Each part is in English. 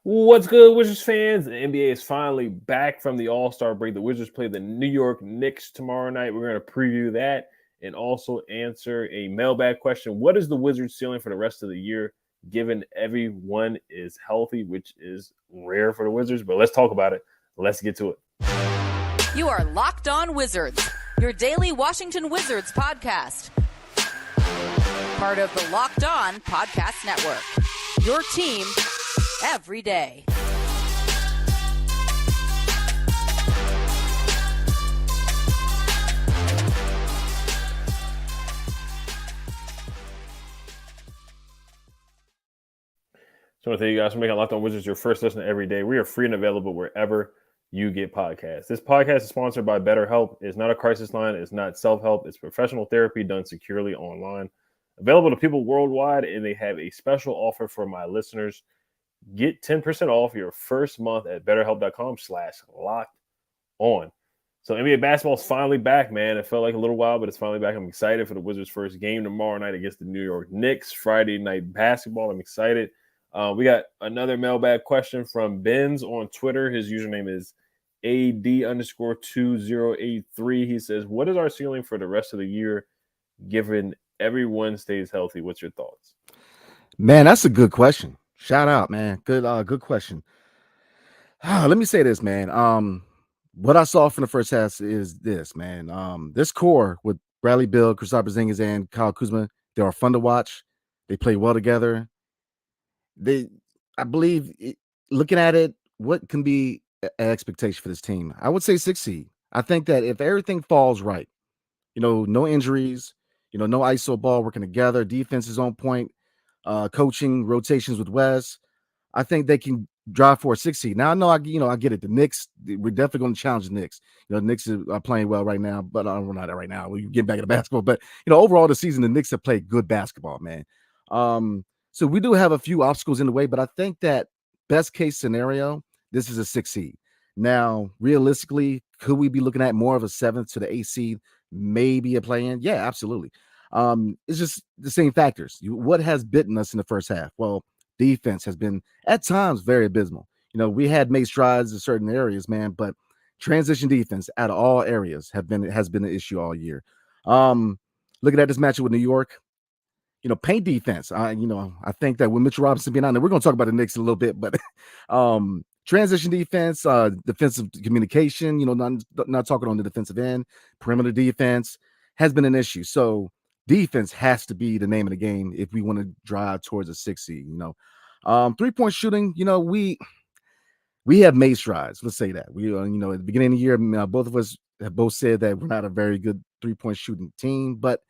What's good, Wizards fans? The NBA is finally back from the All-Star break. The Wizards play the New York Knicks tomorrow night. We're going to preview that and also answer a mailbag question. What is the Wizards ceiling for the rest of the year, given everyone is healthy, which is rare for the Wizards? But let's talk about it. Let's get to it. You are Locked On Wizards, your daily Washington Wizards podcast. Part of the Locked On Podcast Network, your team every day. So I want to thank you guys for making Locked On Wizards your first listen every day. We are free and available wherever you get podcasts. This podcast is sponsored by BetterHelp. It's not a crisis line. It's not self-help. It's professional therapy done securely online. Available to people worldwide, and they have a special offer for my listeners. Get 10% off your first month at betterhelp.com/locked-on. So NBA basketball is finally back, man. It felt like a little while, but it's finally back. I'm excited for the Wizards' first game tomorrow night against the New York Knicks. Friday night basketball. I'm excited. We got another mailbag question from Benz on Twitter. His username is AD_2083. He says, what is our ceiling for the rest of the year, given everyone stays healthy? What's your thoughts? Man, that's a good question. Shout out, man. Good question. Let me say this, man. What I saw from the first half is this, man. This core with Bradley Beal, Kristaps Porzingis, and Kyle Kuzma, they are fun to watch. They play well together. I believe, looking at it, what can be an expectation for this team? I would say 6 seed. I think that if everything falls right, no injuries, no ISO ball working together, defense is on point, coaching, rotations with Wes, I think they can drive for a 6 seed. Now, I know, I get it. The Knicks, we're definitely going to challenge the Knicks. The Knicks are playing well right now, but we're not right now. We're getting back into basketball. But, overall the season, the Knicks have played good basketball, man. So we do have a few obstacles in the way, but I think that best case scenario, this is a 6 seed. Now, realistically, could we be looking at more of a 7th to the 8th seed? Maybe a play-in? Yeah, absolutely. It's just the same factors. What has bitten us in the first half? Well, defense has been at times very abysmal. We had made strides in certain areas, man, but transition defense at all areas has been an issue all year. Looking at this matchup with New York, paint defense. I think that with Mitchell Robinson being on there, we're going to talk about the Knicks in a little bit, but transition defense, defensive communication, not talking on the defensive end, perimeter defense has been an issue. So defense has to be the name of the game if we want to drive towards a 6 seed. 3-point shooting, we have made strides. Let's say that we, at the beginning of the year, both of us have both said that we're not a very good 3-point shooting team, but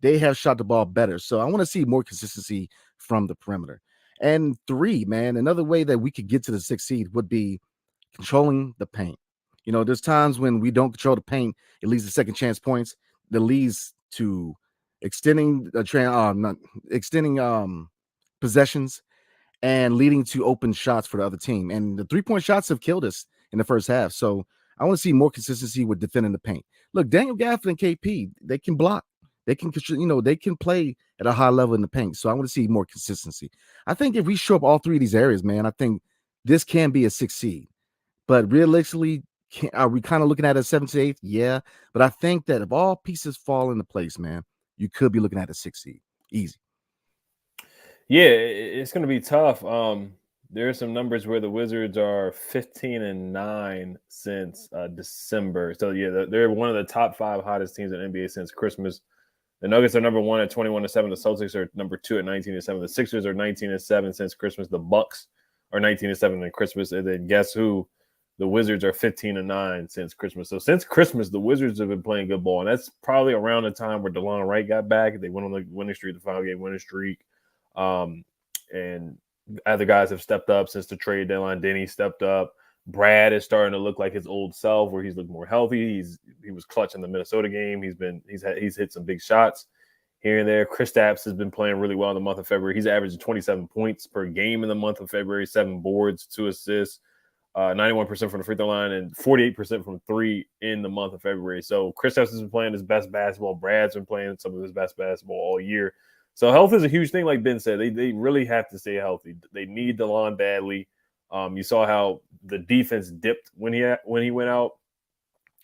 they have shot the ball better. So I want to see more consistency from the perimeter. And 3, man, another way that we could get to the 6 seed would be controlling the paint. There's times when we don't control the paint, it leads to second chance points. That leads to extending possessions and leading to open shots for the other team. And the 3-point shots have killed us in the first half. So I want to see more consistency with defending the paint. Look, Daniel Gafford and KP, they can block. They can, they can play at a high level in the paint. So I want to see more consistency. I think if we show up all 3 of these areas, man, I think this can be a 6 seed. But realistically, are we kind of looking at a 7th to 8th? Yeah. But I think that if all pieces fall into place, man, you could be looking at a 6 seed. Easy. Yeah, it's going to be tough. There are some numbers where the Wizards are 15-9 since December. So, yeah, they're one of the top 5 hottest teams in NBA since Christmas. The Nuggets are number 1 at 21-7. The Celtics are number 2 at 19-7. The Sixers are 19-7 since Christmas. The Bucks are 19-7 in Christmas. And then guess who? The Wizards are 15-9 since Christmas. So since Christmas, the Wizards have been playing good ball. And that's probably around the time where DeLon Wright got back. They went on the winning streak, the 5-game winning streak. And other guys have stepped up since the trade deadline. Denny stepped up. Brad is starting to look like his old self, where he's looked more healthy. He was clutch in the Minnesota game. He's hit some big shots here and there. Kristaps has been playing really well in the month of February. He's averaging 27 points per game in the month of February, 7 boards, 2 assists, 91% from the free throw line, and 48% from 3 in the month of February. So Kristaps has been playing his best basketball. Brad's been playing some of his best basketball all year. So health is a huge thing, like Ben said. They really have to stay healthy. They need DeLon badly. You saw how the defense dipped when he went out.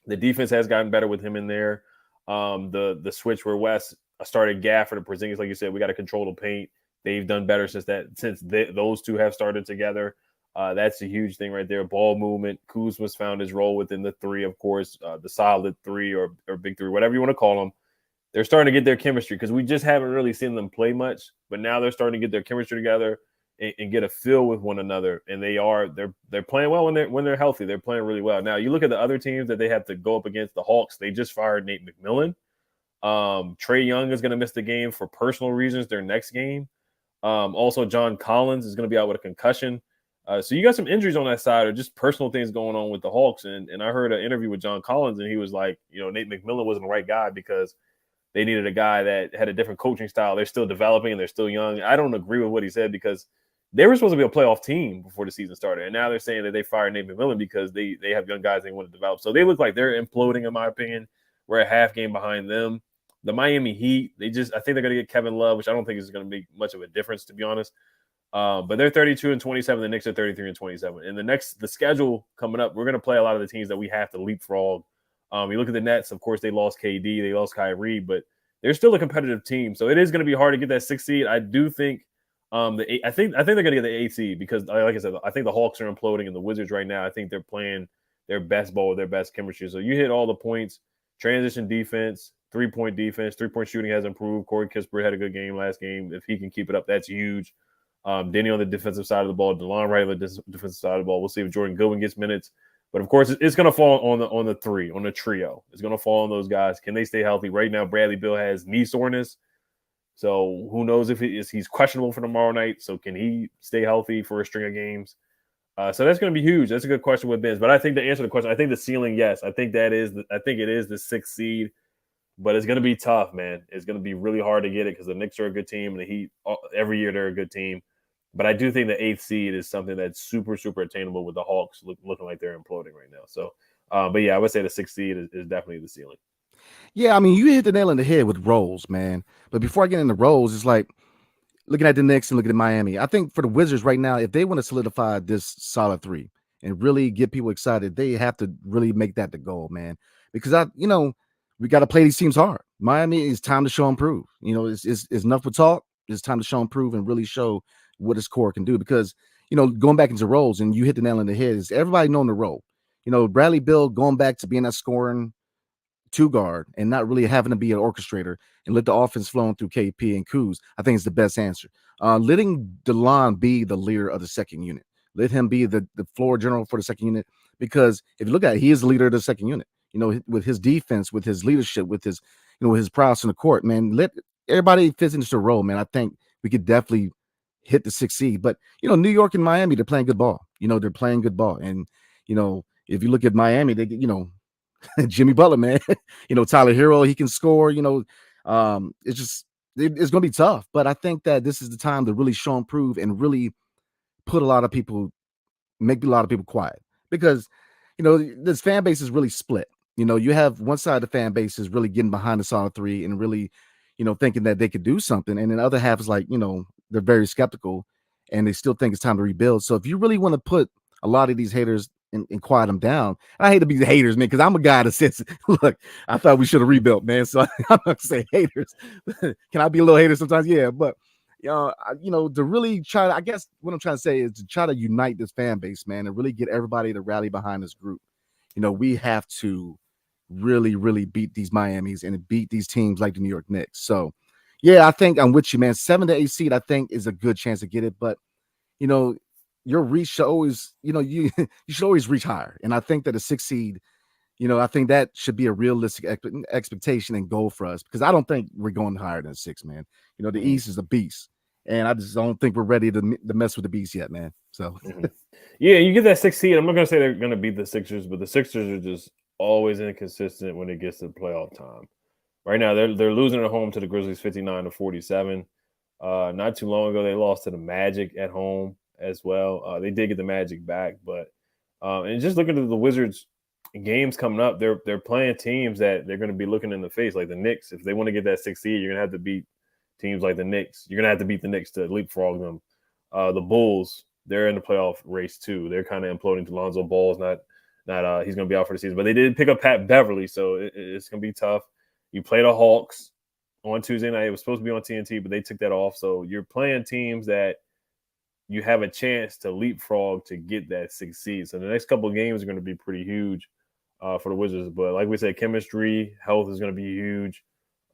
The defense has gotten better with him in there. The switch where Wes started Gafford and Porzingis, like you said, we got to control the paint. They've done better since those two have started together. That's a huge thing right there. Ball movement. Kuzma's found his role within the three, of course, the solid three or big three, whatever you want to call them. They're starting to get their chemistry because we just haven't really seen them play much. But now they're starting to get their chemistry together and get a feel with one another. And they're playing well when they're healthy. They're playing really well. Now you look at the other teams that they have to go up against. The Hawks. They just fired Nate McMillan. Trae Young is going to miss the game for personal reasons their next game. Also, John Collins is going to be out with a concussion. So you got some injuries on that side or just personal things going on with the Hawks. And I heard an interview with John Collins, and he was like, Nate McMillan wasn't the right guy because they needed a guy that had a different coaching style. They're still developing and they're still young. I don't agree with what he said because they were supposed to be a playoff team before the season started. And now they're saying that they fired Nate McMillan because they have young guys they want to develop. So they look like they're imploding, in my opinion. We're a half game behind them. The Miami Heat, I think they're going to get Kevin Love, which I don't think is going to make much of a difference, to be honest. But they're 32-27. The Knicks are 33-27. And the schedule coming up, we're going to play a lot of the teams that we have to leapfrog. You look at the Nets, of course, they lost KD, they lost Kyrie, but they're still a competitive team. So it is going to be hard to get that 6th seed. I do think I think they're going to get the 8th seed because, like I said, I think the Hawks are imploding and the Wizards right now, I think they're playing their best ball with their best chemistry. So you hit all the points, transition defense, three-point defense, three-point shooting has improved. Corey Kispert had a good game last game. If he can keep it up, that's huge. Denny on the defensive side of the ball, DeLon Wright on the defensive side of the ball. We'll see if Jordan Goodwin gets minutes. But, of course, it's going to fall on the three, on the trio. It's going to fall on those guys. Can they stay healthy? Right now, Bradley Beal has knee soreness. So who knows if he's questionable for tomorrow night. So can he stay healthy for a string of games? So that's going to be huge. That's a good question with Benz. But I think to answer the question, I think the ceiling, yes. I think it is the 6th seed. But it's going to be tough, man. It's going to be really hard to get it because the Knicks are a good team and the Heat, every year they're a good team. But I do think the 8th seed is something that's super, super attainable with the Hawks looking like they're imploding right now. So, but yeah, I would say the 6th seed is definitely the ceiling. Yeah, I mean, you hit the nail on the head with roles, man. But before I get into roles, it's like looking at the Knicks and looking at Miami. I think for the Wizards right now, if they want to solidify this solid 3 and really get people excited, they have to really make that the goal, man. Because we got to play these teams hard. Miami, it's time to show and prove. It's enough with talk. It's time to show and prove and really show what his core can do. Because, going back into roles, and you hit the nail on the head, is everybody knowing the role. Bradley Beal going back to being that scoring 2 guard and not really having to be an orchestrator and let the offense flow through KP and Kuz, I think is the best answer. Letting DeLon be the leader of the second unit. Let him be the floor general for the second unit. Because if you look at it, he is the leader of the second unit. With his defense, with his leadership, with his, his prowess in the court, man, let everybody fit into the role, man. I think we could definitely hit the 6th seed. But, New York and Miami, they're playing good ball. They're playing good ball. And, if you look at Miami, they, Jimmy Butler, man, Tyler Hero, he can score, it's going to be tough. But I think that this is the time to really show and prove and really make a lot of people quiet. Because, this fan base is really split. You have one side of the fan base is really getting behind the solid 3 and really, thinking that they could do something. And then the other half is like, they're very skeptical and they still think it's time to rebuild. So if you really want to put a lot of these haters and quiet them down, I hate to be the haters, man, because I'm a guy that says, look, I thought we should have rebuilt, man. So I'm not going to say haters. Can I be a little hater sometimes? Yeah. But, to really try to, I guess what I'm trying to say is to try to unite this fan base, man, and really get everybody to rally behind this group. We have to really, really beat these Miamis and beat these teams like the New York Knicks. So, yeah, I think I'm with you, man. 7 to 8 seed, I think, is a good chance to get it. But, your reach should always, you should always reach higher. And I think that a 6 seed, I think that should be a realistic expectation and goal for us because I don't think we're going higher than 6, man. The East is a beast. And I just don't think we're ready to mess with the beast yet, man. So, yeah, you get that 6 seed. I'm not going to say they're going to beat the Sixers, but the Sixers are just always inconsistent when it gets to playoff time. Right now, they're losing at home to the Grizzlies 59-47. Not too long ago, they lost to the Magic at home as well. They did get the Magic back, but and just looking at the Wizards games coming up, they're playing teams that they're going to be looking in the face, like the Knicks. If they want to get that 6 seed, you're going to have to beat teams like the Knicks. You're going to have to beat the Knicks to leapfrog them. The Bulls, they're in the playoff race too. They're kind of imploding. Lonzo Ball's not he's going to be out for the season, but they did pick up Pat Beverly, so it's going to be tough. You play the Hawks on Tuesday night. It was supposed to be on TNT, but they took that off. So you're playing teams that you have a chance to leapfrog to get that 6th seed. So the next couple of games are going to be pretty huge for the Wizards. But like we said, chemistry, health is going to be huge.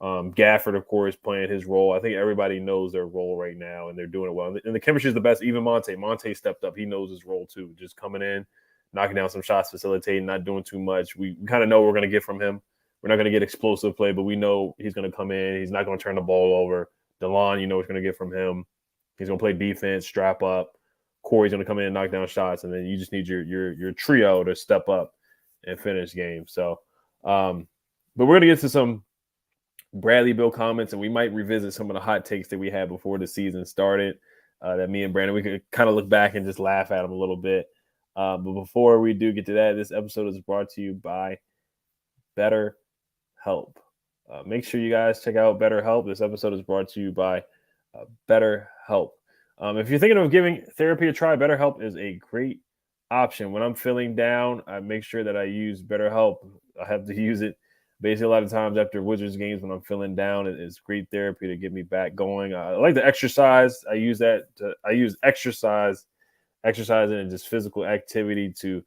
Gafford, of course, playing his role. I think everybody knows their role right now, and they're doing it well. And the chemistry is the best. Even Monte stepped up. He knows his role too, just coming in, knocking down some shots, facilitating, not doing too much. We kind of know what we're going to get from him. We're not going to get explosive play, but we know he's going to come in. He's not going to turn the ball over. DeLon, you know what you're going to get from him. He's going to play defense, strap up. Corey's going to come in and knock down shots, and then you just need your trio to step up and finish games. So, but we're going to get to some Bradley Beal comments, and we might revisit some of the hot takes that we had before the season started. That me and Brandon, we could kind of look back and just laugh at them a little bit. But before we do get to that, this episode is brought to you by BetterHelp. Make sure you guys check out BetterHelp. This episode is brought to you by BetterHelp. If you're thinking of giving therapy a try, BetterHelp is a great option. When I'm feeling down, I make sure that I use BetterHelp. I have to use it basically a lot of times after Wizards games when I'm feeling down. It's great therapy to get me back going. I like to exercise. I use exercising and just physical activity to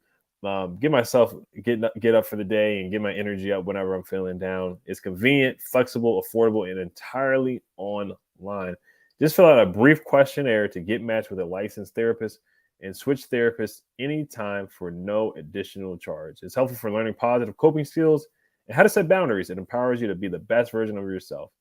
get myself get up for the day and get my energy up whenever I'm feeling down. It's convenient, flexible, affordable, and entirely online. Just fill out a brief questionnaire to get matched with a licensed therapist and switch therapists anytime for no additional charge. It's helpful for learning positive coping skills and how to set boundaries. It empowers you to be the best version of yourself.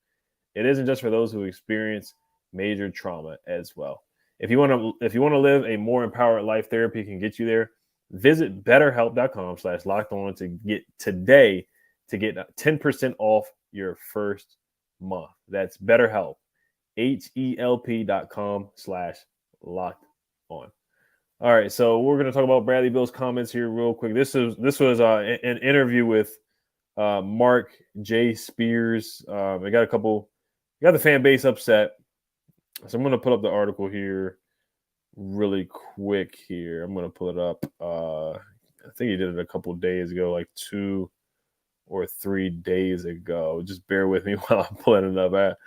It isn't just for those who experience major trauma as well. If you want to live a more empowered life, therapy can get you there. Visit betterhelp.com/lockedon to get 10% off your first month. That's BetterHelp. HELP.com/lockedon. All right, so we're going to talk about Bradley Beal's comments here real quick. This was an interview with Marc J Spears. I got the fan base upset. So I'm going to put up the article here really quick here. I'm going to pull it up. I think he did it a couple days ago, like 2 or 3 days ago. Just bear with me while I'm pulling it up.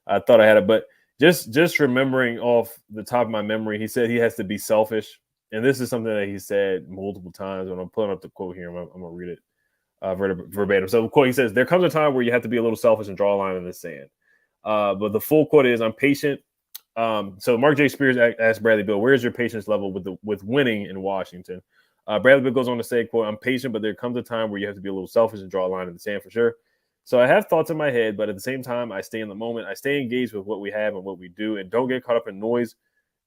I thought I had it, but just remembering off the top of my memory, he said he has to be selfish. And this is something that he said multiple times. When I'm pulling up the quote here, I'm going to read it verbatim. So the quote, he says, "There comes a time where you have to be a little selfish and draw a line in the sand." But the full quote is, "I'm patient." So Marc J Spears asked Bradley Beal, "Where's your patience level with winning in Washington?" Bradley Beal goes on to say, quote, "I'm patient, but there comes a time where you have to be a little selfish and draw a line in the sand for sure. So I have thoughts in my head, but at the same time, I stay in the moment. I stay engaged with what we have and what we do, and don't get caught up in noise.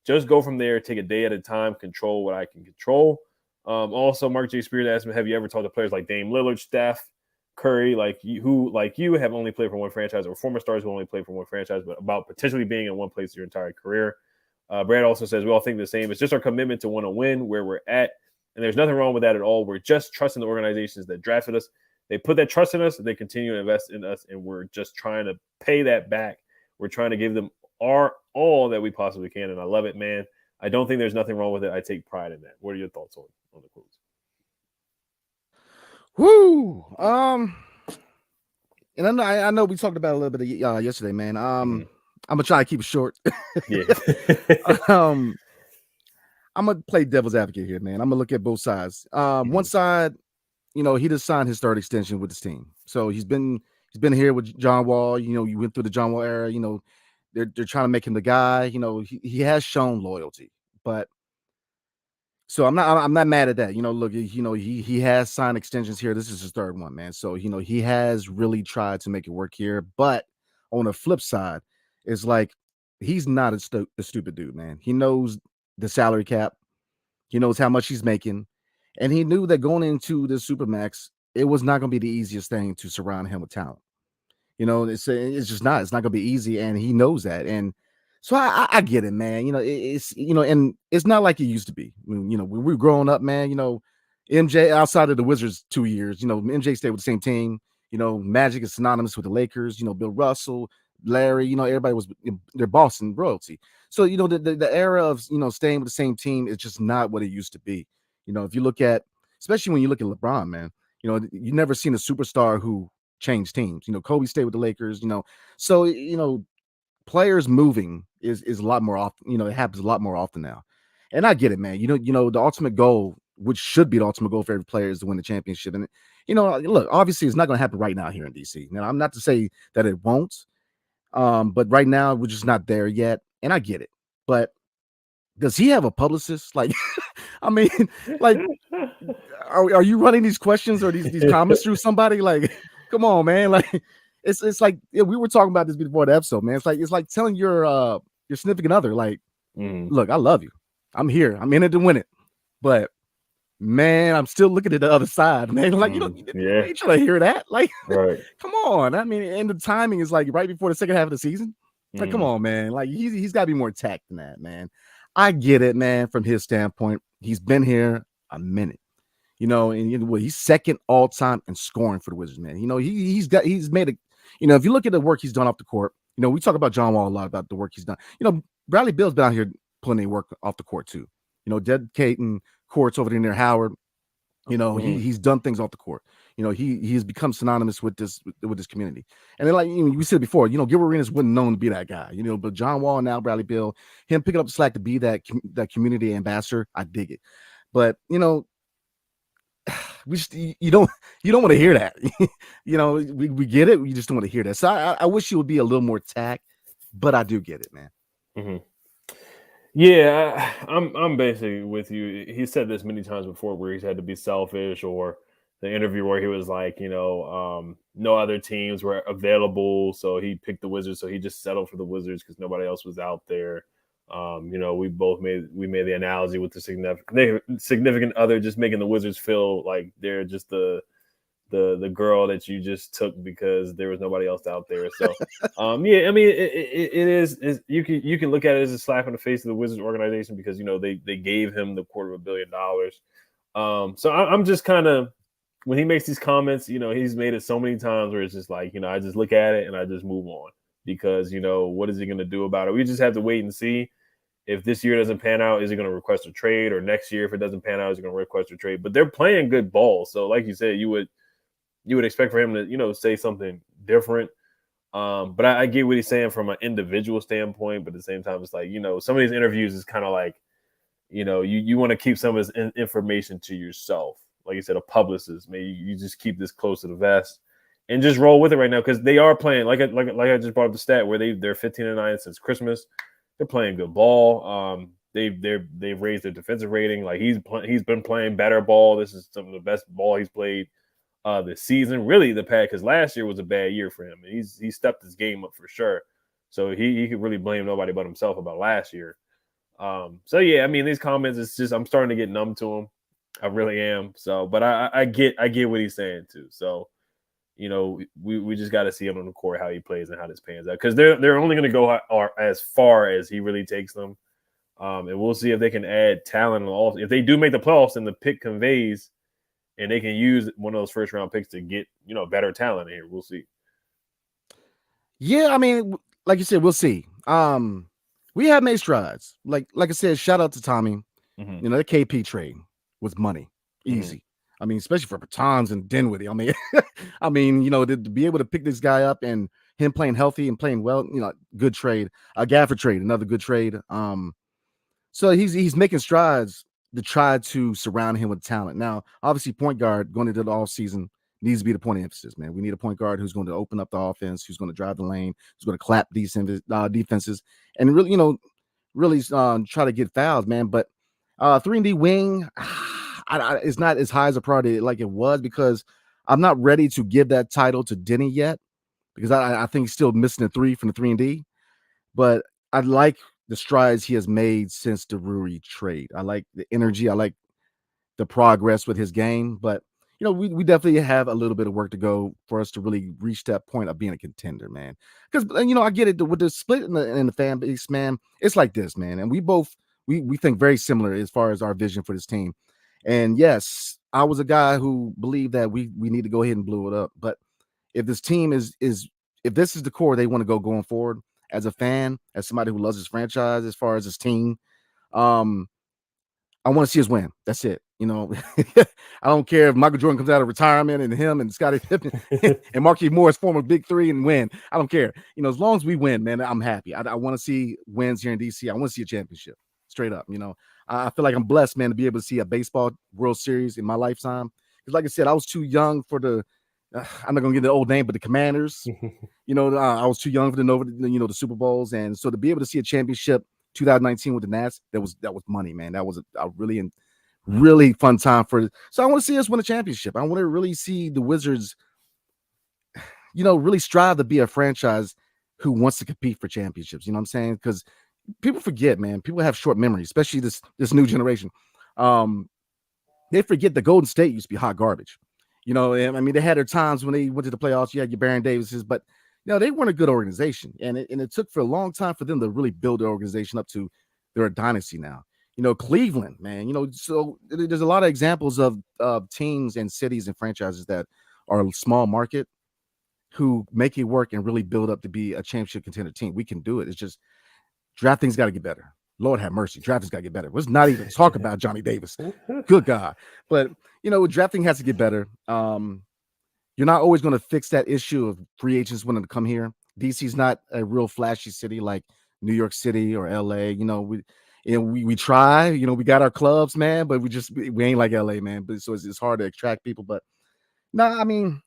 Just go from there, take a day at a time, control what I can control." Also, Marc J Spears asked me, "Have you ever talked to players like Dame Lillard, Steph Curry, who have only played for one franchise, or former stars who only played for one franchise, but about potentially being in one place your entire career?" Brad also says, "We all think the same. It's just our commitment to want to win where we're at, and there's nothing wrong with that at all. We're just trusting the organizations that drafted us. They put that trust in us, they continue to invest in us, and we're just trying to pay that back. We're trying to give them all that we possibly can, and I love it, man. I don't think there's nothing wrong with it. I take pride in that." What are your thoughts on the quotes? Woo! And I know we talked about it a little bit yesterday, man. I'm gonna try to keep it short. Yeah. I'm gonna play devil's advocate here, man. I'm gonna look at both sides. One side, he just signed his third extension with his team, so he's been here with John Wall. You went through the John Wall era. They're trying to make him the guy. He has shown loyalty, but so I'm not mad at that. Look, he has signed extensions here. This is his third one, man. So he has really tried to make it work here. But on the flip side, it's like he's not a stupid dude, man. He knows the salary cap. He knows how much he's making, and he knew that going into the Supermax, it was not going to be the easiest thing to surround him with talent. It's just not. It's not going to be easy, and he knows that. And so I get it, man. And it's not like it used to be. When we were growing up, man. MJ outside of the Wizards 2 years. MJ stayed with the same team. Magic is synonymous with the Lakers. Bill Russell, Larry, everybody was their Boston royalty. So, the era of, staying with the same team is just not what it used to be. If you look at, especially when you look at LeBron, man, you never seen a superstar who changed teams. Kobe stayed with the Lakers, so, players moving is a lot more often, it happens a lot more often now. And I get it, man. The ultimate goal, which should be the ultimate goal for every player, is to win the championship. And, look, obviously it's not going to happen right now here in DC. Now, I'm not to say that it won't, but right now we're just not there yet. And I get it. But does he have a publicist? Like, I mean, like, are you running these questions or these comments through somebody? Like, come on, man. Like, it's like, we were talking about this before the episode, man. It's like telling your significant other, like, look, I love you. I'm here. I'm in it to win it. But man, I'm still looking at the other side, man. Like, you ain't trying to hear that. Like, right. Come on. I mean, and the timing is like right before the second half of the season. Like, come on, man. Like, he's got to be more tact than that, man. I get it, man. From his standpoint, he's been here a minute, and he's second all time in scoring for the Wizards, man. He's made a, if you look at the work he's done off the court, we talk about John Wall a lot about the work he's done. Bradley Beal's been out here putting in work off the court too. Dedicating courts over there near Howard. He's done things off the court. He has become synonymous with this community. And then, like we said before, Gilbert Arenas wasn't known to be that guy. But John Wall and now Bradley Beal, him picking up the slack to be that community ambassador, I dig it. But we just you don't want to hear that. We get it. We just don't want to hear that. So I wish you would be a little more tact, but I do get it, man. Mm-hmm. Yeah, I'm basically with you. He said this many times before, where he's had to be selfish, or the interview where he was like, no other teams were available, so he picked the Wizards, so he just settled for the Wizards because nobody else was out there. We both made the analogy with the significant other, just making the Wizards feel like they're just the girl that you just took because there was nobody else out there. So, yeah, I mean, it is you can look at it as a slap in the face of the Wizards organization because they gave him the $250 million. So I'm just kind of, when he makes these comments, he's made it so many times where it's just like, I just look at it and I just move on because what is he going to do about it? We just have to wait and see. If this year doesn't pan out, is he going to request a trade? Or next year, if it doesn't pan out, is he going to request a trade? But they're playing good ball, so like you said, you would expect for him to, say something different. But I get what he's saying from an individual standpoint. But at the same time, it's like, some of these interviews is kind of like, you want to keep some of this information to yourself. Like you said, a publicist, maybe you just keep this close to the vest and just roll with it right now because they are playing. Like I just brought up the stat where they're 15-9 since Christmas. They're playing good ball. They've raised their defensive rating. Like he's been playing better ball. This is some of the best ball he's played this season, really the pack, because last year was a bad year for him. And he stepped his game up for sure. So he could really blame nobody but himself about last year. So yeah, I mean, these comments, it's just, I'm starting to get numb to them. I really am. So, but I get what he's saying too. So, we just got to see him on the court, how he plays and how this pans out. Because they're only going to go as far as he really takes them. And we'll see if they can add talent. If they do make the playoffs and the pick conveys, and they can use one of those first round picks to get, better talent in here. We'll see. Yeah, I mean, like you said, we'll see. We have made strides. Like I said, shout out to Tommy. Mm-hmm. The KP trade was money. Easy. Mm-hmm. I mean, especially for Bertans and Dinwiddie. I mean, to be able to pick this guy up and him playing healthy and playing well, good trade. A Gafford trade, another good trade. So he's making strides to try to surround him with talent. Now, obviously, point guard going into the offseason needs to be the point of emphasis, man. We need a point guard who's going to open up the offense, who's going to drive the lane, who's going to clap defenses, and really, try to get fouls, man. But 3-and-D wing, it's not as high as a priority like it was because I'm not ready to give that title to Denny yet because I think he's still missing a 3 from the 3-and-D. But I like the strides he has made since the Rui trade. I like the energy. I like the progress with his game. But, we definitely have a little bit of work to go for us to really reach that point of being a contender, man. Because, I get it. With the split in the fan base, man, it's like this, man. And we both, we think very similar as far as our vision for this team. And, yes, I was a guy who believed that we need to go ahead and blow it up. But if this team is if this is the core they want to go going forward, as a fan, as somebody who loves his franchise, as far as his team, I want to see us win. That's it. I don't care if Michael Jordan comes out of retirement and him and Scottie Pippen and Marquise Morris form a big three and win. I don't care. As long as we win, man, I'm happy. I want to see wins here in DC. I want to see a championship straight up. I feel like I'm blessed, man, to be able to see a baseball World Series in my lifetime. Because like I said, I was too young for I'm not going to get the old name, but the Commanders. I was too young for the Super Bowls. And so to be able to see a championship 2019 with the Nats, that was money, man. That was a really fun time so I want to see us win a championship. I want to really see the Wizards, really strive to be a franchise who wants to compete for championships. You know what I'm saying? Because people forget, man. People have short memory, especially this new generation. They forget the Golden State used to be hot garbage. They had their times when they went to the playoffs. You had your Baron Davises, but they weren't a good organization, and it took for a long time for them to really build their organization up to they're a dynasty now. Cleveland, man. So there's a lot of examples of teams and cities and franchises that are a small market who make it work and really build up to be a championship contender team. We can do it. It's just drafting's got to get better. Lord have mercy, drafting's got to get better. Let's not even talk about Johnny Davis. Good God. But, drafting has to get better. You're not always going to fix that issue of free agents wanting to come here. DC's not a real flashy city like New York City or LA. We try, we got our clubs, man, but we ain't like LA, man. But so it's hard to attract people. But no,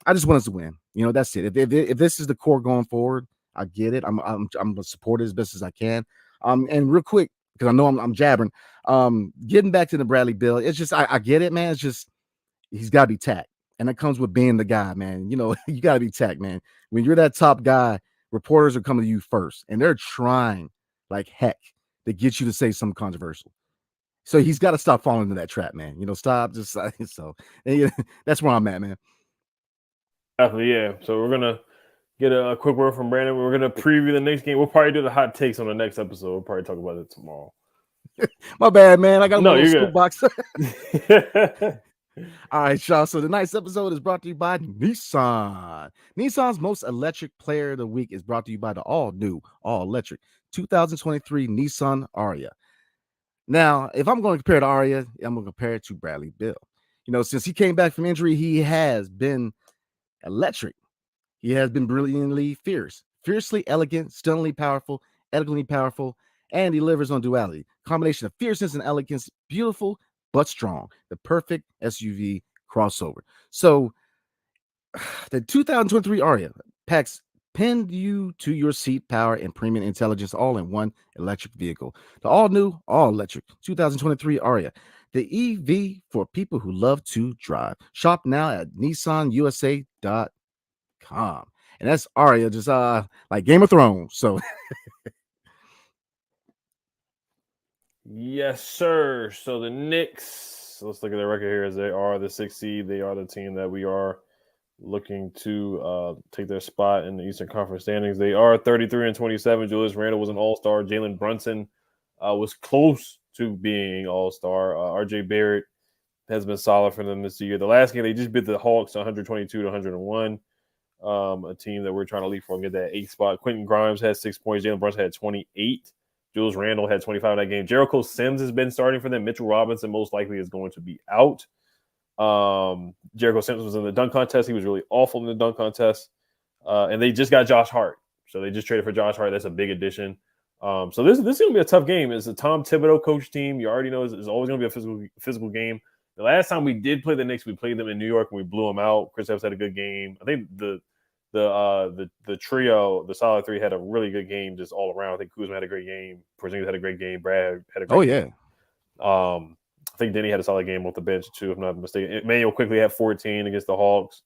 I just want us to win. That's it. If this is the core going forward, I get it. I'm gonna support it as best as I can. And real quick, because I know I'm jabbering. Getting back to the Bradley Beal, it's just I get it, man. It's just he's got to be tapped, and it comes with being the guy, man. You got to be tapped, man. When you're that top guy, reporters are coming to you first, and they're trying like heck to get you to say something controversial. So he's got to stop falling into that trap, man. Stop. Just so that's where I'm at, man. Definitely, yeah. So we're gonna get a quick word from Brandon. We're gonna preview the next game. We'll probably do the hot takes on the next episode. We'll probably talk about it tomorrow. My bad, man. I got a little scoop box. Good. All right, y'all. So tonight's episode is brought to you by Nissan. Nissan's most electric player of the week is brought to you by the all-new, all-electric 2023 Nissan Ariya. Now, if I'm going to compare to Ariya, I'm going to compare it to Bradley Beal. Since he came back from injury, he has been electric. He has been brilliantly fierce, fiercely elegant, stunningly powerful, elegantly powerful, and delivers on duality. Combination of fierceness and elegance, beautiful but strong. The perfect SUV crossover. So the 2023 Ariya packs pinned you to your seat, power, and premium intelligence all in one electric vehicle. The all-new, all-electric 2023 Ariya. The EV for people who love to drive. Shop now at nissanusa.com. And that's Ariya, just like Game of Thrones. So yes, sir. So the Knicks, let's look at their record here as they are the 6th seed. They are the team that we are looking to take their spot in the Eastern Conference standings. They are 33-27. Julius Randle was an all-star. Jalen Brunson was close to being all-star. RJ Barrett has been solid for them this year. The last game, they just beat the Hawks 122-101. A team that we're trying to leapfrog and get that 8th spot. Quentin Grimes had 6 points. Jalen Brunson had 28. Julius Randle had 25 in that game. Jericho Sims has been starting for them. Mitchell Robinson most likely is going to be out. Jericho Sims was in the dunk contest. He was really awful in the dunk contest. And they just got Josh Hart. So they just traded for Josh Hart. That's a big addition. So this is going to be a tough game. It's a Tom Thibodeau coach team. You already know it's always going to be a physical game. The last time we did play the Knicks, we played them in New York and we blew them out. Chris Evans had a good game. I think the trio, the solid three, had a really good game just all around. I think Kuzma had a great game. Porzingis had a great game. Brad had a great game. I think Denny had a solid game off the bench too, if I'm not mistaken. Emmanuel quickly had 14 against the Hawks.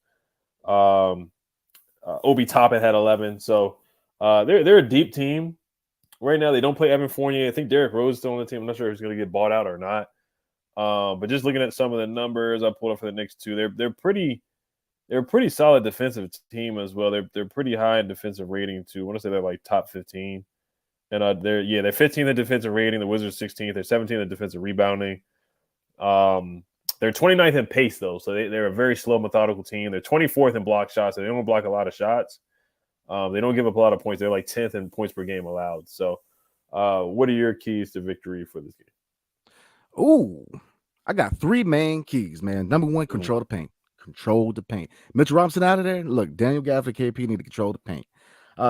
Obi Toppin had 11. So they're a deep team. Right now, they don't play Evan Fournier. I think Derrick Rose is still on the team. I'm not sure if he's going to get bought out or not. But just looking at some of the numbers I pulled up for the Knicks too, they're a pretty solid defensive team as well. They're pretty high in defensive rating too. I want to say they're like top 15. And they're 15th in defensive rating. The Wizards 16th. They're 17th in defensive rebounding. They're 29th in pace though, so they're a very slow, methodical team. They're 24th in block shots, so they don't block a lot of shots. They don't give up a lot of points. They're like 10th in points per game allowed. So, what are your keys to victory for this game? Ooh, I got 3 main keys, man. Number 1, control the paint. Control the paint. Mitchell Robinson out of there. Look, Daniel Gafford, KP need to control the paint.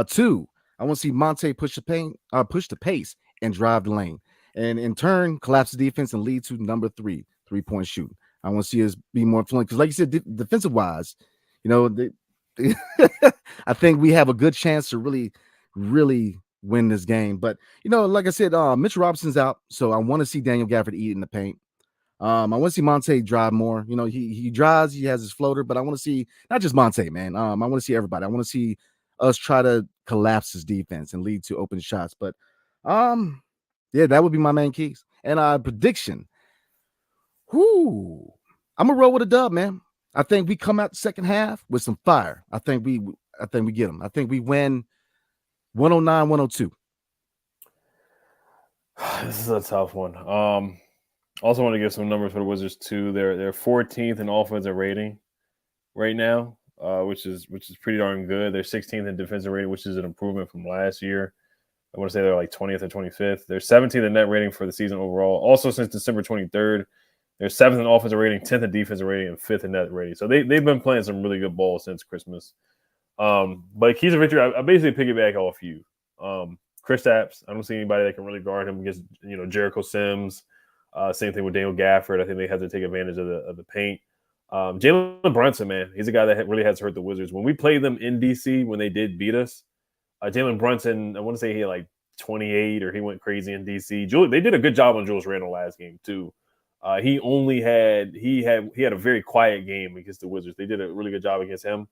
2, I want to see Monte push the pace and drive the lane. And in turn, collapse the defense and lead to number 3, 3-point shooting. I want to see us be more fluent. Because like you said, defensive wise, I think we have a good chance to really, really win this game. But, like I said, Mitchell Robinson's out. So I want to see Daniel Gafford eat in the paint. I want to see Monte drive more. He drives, he has his floater, but I want to see not just Monte, man. I want to see everybody. I want to see us try to collapse his defense and lead to open shots. But yeah, that would be my main keys. And prediction. I'm gonna roll with a dub, man. I think we come out the second half with some fire. I think we get them. I think we win 109-102. This is a tough one. Also want to give some numbers for the Wizards too. They're 14th in offensive rating right now, which is pretty darn good. They're 16th in defensive rating, which is an improvement from last year. I want to say they're like 20th or 25th. They're 17th in net rating for the season overall. Also since December 23rd, they're 7th in offensive rating, 10th in defensive rating, and 5th in net rating. So they've been playing some really good ball since Christmas. But keys of victory, I basically piggyback off you. Kristaps, I don't see anybody that can really guard him against Jericho Sims. Same thing with Daniel Gafford. I think they have to take advantage of the paint. Jalen Brunson, man, he's a guy that really has hurt the Wizards. When we played them in DC, when they did beat us, Jalen Brunson, I want to say he had like 28 or he went crazy in DC. They did a good job on Julius Randle last game too. He had a very quiet game against the Wizards. They did a really good job against him.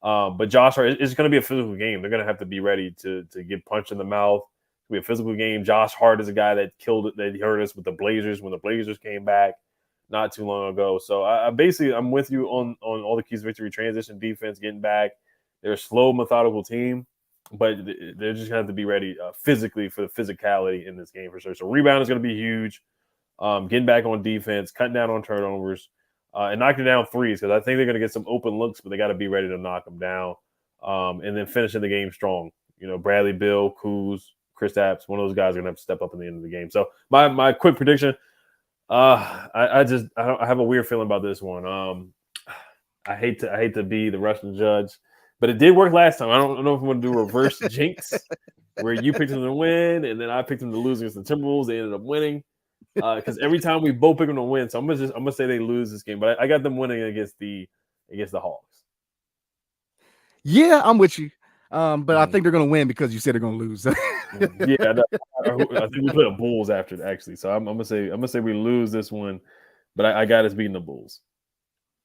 But Josh Hart, it's going to be a physical game. They're going to have to be ready to get punched in the mouth. It'll be a physical game. Josh Hart is a guy that hurt us with the Blazers when the Blazers came back not too long ago. So I'm with you on all the keys to victory: transition, defense, getting back. They're a slow, methodical team, but they're just going to have to be ready physically for the physicality in this game for sure. So rebound is going to be huge. Getting back on defense, cutting down on turnovers, and knocking down threes because I think they're going to get some open looks, but they got to be ready to knock them down, and then finishing the game strong. Bradley Beal, Kuz, Kristaps, one of those guys are going to have to step up at the end of the game. So my quick prediction, I have a weird feeling about this one. I hate to be the Russian judge, but it did work last time. I don't know if I'm going to do reverse jinx where you picked them to win and then I picked them to lose against the Timberwolves. They ended up winning. Because every time we both pick them to win, so I'm gonna say they lose this game, but I got them winning against the Hawks. Yeah, I'm with you. But I think they're gonna win because you said they're gonna lose. Yeah, I think we play the Bulls after actually. So I'm gonna say we lose this one, but I got us beating the Bulls.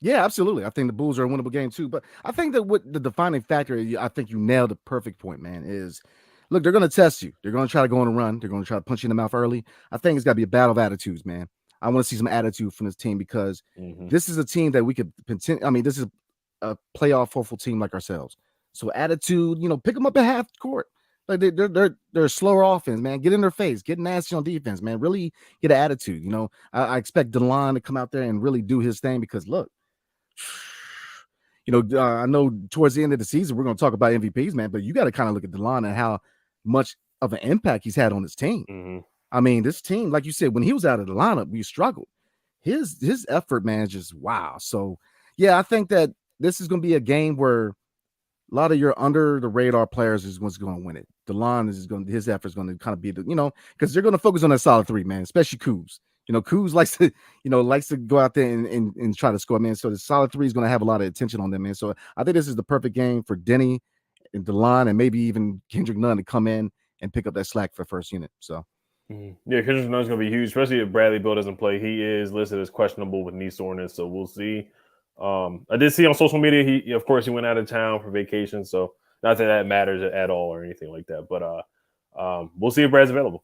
Yeah, absolutely. I think the Bulls are a winnable game too. But I think that what the defining factor, I think you nailed the perfect point, man, is look, they're going to test you. They're going to try to go on a run. They're going to try to punch you in the mouth early. I think it's got to be a battle of attitudes, man. I want to see some attitude from this team because this is a team that we could – this is a playoff hopeful team like ourselves. So attitude, pick them up at half court. Like they're a slower offense, man. Get in their face. Get nasty on defense, man. Really get an attitude. I expect DeLon to come out there and really do his thing because, look, I know towards the end of the season we're going to talk about MVPs, man, but you got to kind of look at DeLon and how much of an impact he's had on his team. I mean, this team, like you said, when he was out of the lineup, we struggled. His effort, man, is just wow. So, yeah, I think that this is going to be a game where a lot of your under the radar players is what's going to win it. DeLon his effort is going to kind of be because they're going to focus on that solid three, man, especially Kuz. Kuz likes to go out there and try to score, man. So the solid three is going to have a lot of attention on them, man. So I think this is the perfect game for Denny and DeLon and maybe even Kendrick Nunn to come in and pick up that slack for first unit. So yeah, Kendrick Nunn's going to be huge, especially if Bradley Beal doesn't play. He is listed as questionable with knee soreness, so we'll see. I did see on social media he went out of town for vacation, so not that matters at all or anything like that. But we'll see if Brad's available.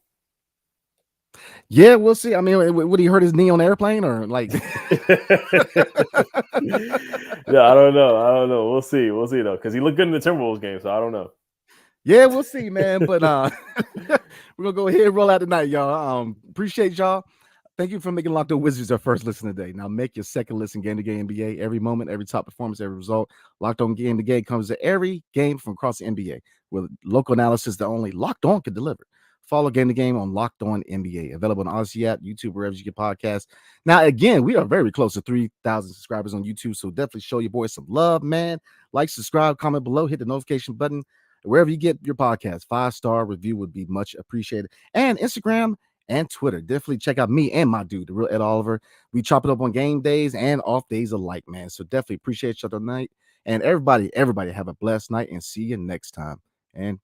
Yeah, we'll see. I mean, would he hurt his knee on the airplane or like? Yeah, I don't know. We'll see though, because he looked good in the Timberwolves game, so I don't know. Yeah, we'll see, man. But we're gonna go ahead and roll out tonight, y'all. Appreciate y'all. Thank you for making Locked On Wizards our first listen today. Now make your second listen Game to Game NBA. Every moment, every top performance, every result. Locked On Game to Game comes to every game from across the NBA with local analysis that only Locked On can deliver. Follow Game to Game on Locked On NBA. Available on Odyssey app, YouTube, wherever you get podcasts. Now, again, we are very close to 3,000 subscribers on YouTube, so definitely show your boys some love, man. Like, subscribe, comment below, hit the notification button. Wherever you get your podcast, 5-star review would be much appreciated. And Instagram and Twitter. Definitely check out me and my dude, the real Ed Oliver. We chop it up on game days and off days alike, man. So definitely appreciate you tonight. And everybody have a blessed night and see you next time. And